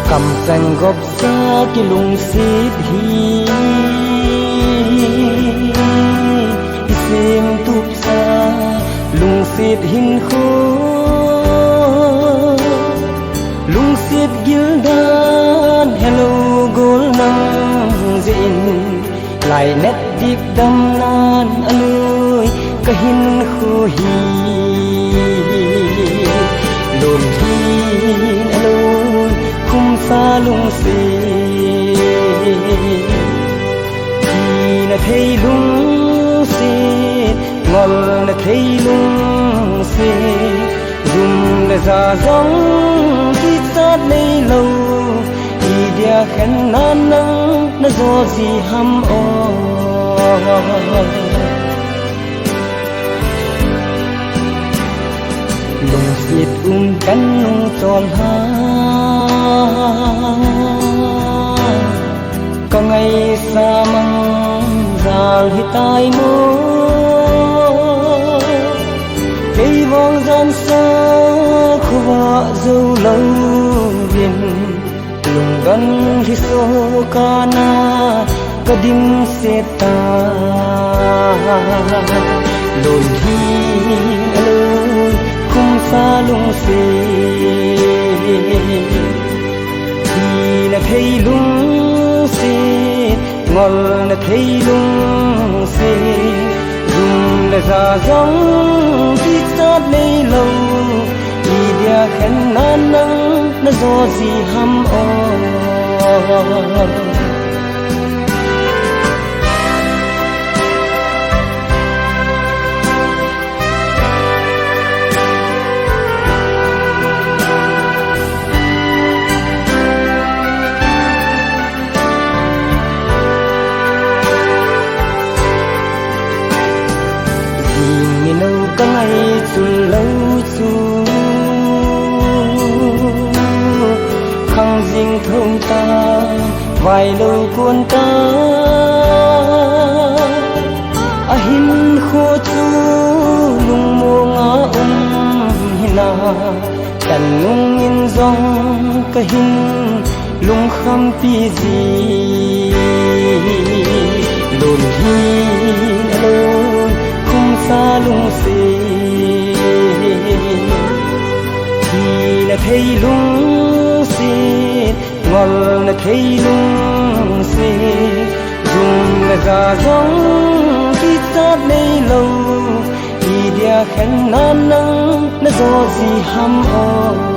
cầm danh góp xa cái lùng xít hi xem tụp xa lùng xít hin khô lùng xít gil đan hello gol nang zin lại nét điệp đâm nan ơi cái hin khô hi lùn hin ơi khung xa lùng xít thì là thấy lùng xít ngol là thấy lùng xít dùng là già giống khi sát đây lâu thì dia khen nan nắng nó do gì hăm o lùng xít cánh nung tròn ha có ngày xa măng già thì tai mô cây vong gian xa khu vợ dâu lâu viên lùng gắn thì số ca na có đinh xe ta lùn hi ơi khung xa lùng xít thì là thấy lùng xít ngol là thấy lùng xít dùng là già giống khi sát đây lâu thì dia khen nan nắng nó do gì hăm o có ngày chun lâu chu khăng dinh thông ta vài lâu cuốn ta hin khô chu lung mô ngã hina tần nung in dòng cái hin lung khăm pi gì lùn hin ơi khung xa lung xít thì là thấy lung xít ngol là thấy lung xít dùng là già giống khi sát đây lâu thì dia khen nan nắng nó do gì hăm o